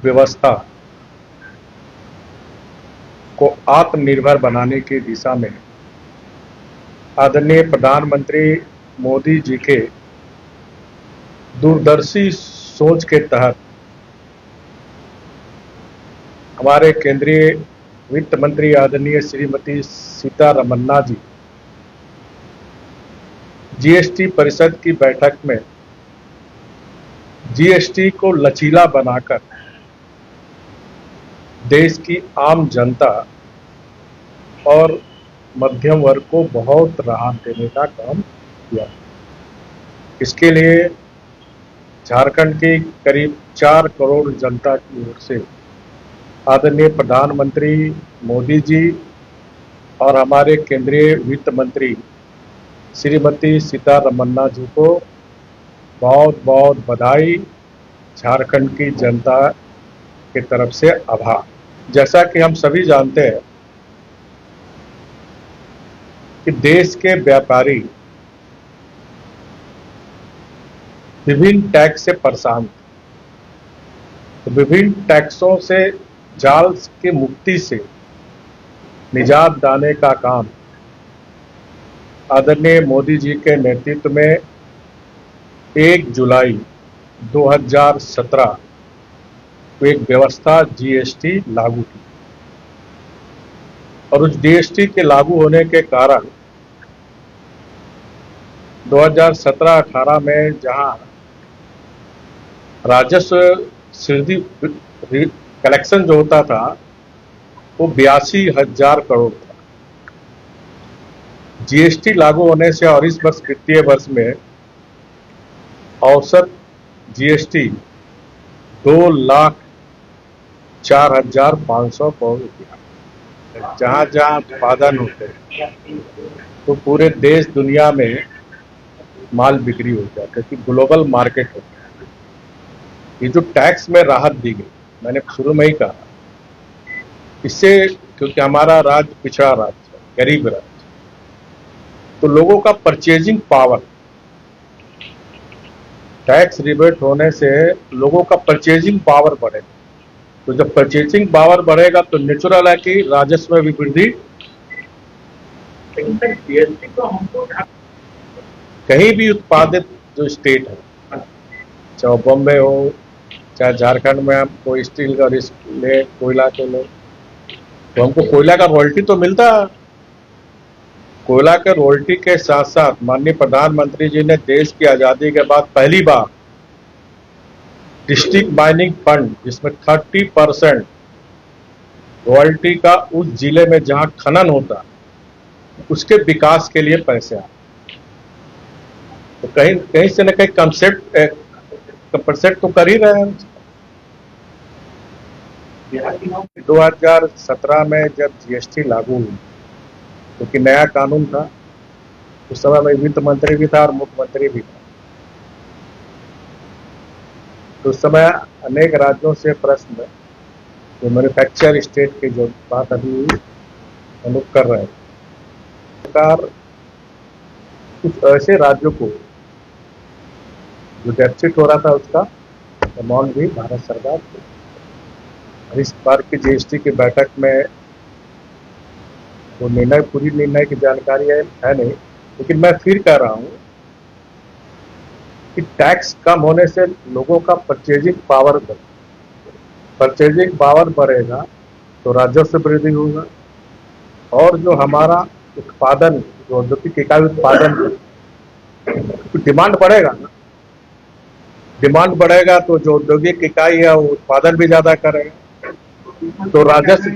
व्यवस्था को आत्मनिर्भर बनाने की दिशा में आदरणीय प्रधानमंत्री मोदी जी के दूरदर्शी सोच के तहत हमारे केंद्रीय वित्त मंत्री आदरणीय श्रीमती सीतारमन्ना जी जीएसटी परिषद की बैठक में जीएसटी को लचीला बनाकर देश की आम जनता और मध्यम वर्ग को बहुत राहत देने का काम किया। इसके लिए झारखंड की करीब 4 करोड़ जनता की ओर से आदरणीय प्रधानमंत्री मोदी जी और हमारे केंद्रीय वित्त मंत्री श्रीमती सीतारमन्ना जी को बहुत बहुत बधाई, झारखंड की जनता की तरफ से आभार। जैसा कि हम सभी जानते हैं कि देश के व्यापारी विभिन्न टैक्स से परेशान थे, तो विभिन्न टैक्सों से जाल की मुक्ति से निजात दिलाने का काम आदरणीय मोदी जी के नेतृत्व में 1 जुलाई 2017 को एक व्यवस्था जीएसटी लागू की और उस जीएसटी के लागू होने के कारण 2017-18 में जहां राजस्व सीधी कलेक्शन जो होता था वो 82,000 करोड़ था। जीएसटी लागू होने से और इस वर्ष वित्तीय वर्ष में औसत जीएसटी 2,04,500 करोड़ रुपया। जहां जहां उत्पादन होते हैं तो पूरे देश दुनिया में माल बिक्री हो जाता है, क्योंकि ग्लोबल मार्केट होता है। ये जो टैक्स में राहत दी गई, मैंने शुरू में ही कहा, इससे क्योंकि हमारा राज्य पिछड़ा राज्य है, गरीब राज्य, तो लोगों का परचेजिंग पावर, टैक्स रिबेट होने से लोगों का परचेजिंग पावर बढ़ेगा। तो जब परचेजिंग पावर बढ़ेगा तो नेचुरल है कि राजस्व में भी वृद्धि। लेकिन जीएसटी तो हमको कहीं भी उत्पादित जो स्टेट है, चाहे बॉम्बे हो चाहे झारखंड में हम कोई स्टील का रिस्क ले, कोयला के ले, तो हमको कोयला का रॉयल्टी तो मिलता है। कोयला के रॉयल्टी के साथ साथ माननीय प्रधानमंत्री जी ने देश की आजादी के बाद पहली बार डिस्ट्रिक्ट माइनिंग फंड, जिसमें 30% रॉयल्टी का उस जिले में जहां खनन होता उसके विकास के लिए पैसे आए। तो कहीं कहीं से न कहीं कंपनसेट तो कर ही रहे हैं। 2017 में जब जीएसटी लागू हुई, क्योंकि नया कानून था, उस समय मैं वित्त मंत्री भी था और मुख्यमंत्री भी था, तो उस समय अनेक राज्यों से प्रश्न जो मैन्युफैक्चर स्टेट की जो बात अभी हुई हम लोग कर रहे हैं। सरकार कुछ ऐसे राज्यों को जो डेफिसिट हो रहा था उसका अमाउंट भी भारत सरकार को, इस बार की जीएसटी की बैठक में वो निर्णय, पूरी निर्णय की जानकारी है नहीं, लेकिन मैं फिर कह रहा हूं कि टैक्स कम होने से लोगों का परचेजिंग पावर बढ़ेगा तो राजस्व वृद्धि होगा और जो हमारा उत्पादन, जो औद्योगिक इकाई उत्पादन तो डिमांड बढ़ेगा ना, डिमांड बढ़ेगा तो जो औद्योगिक इकाई है वो उत्पादन भी ज्यादा करेगा, तो राजस्व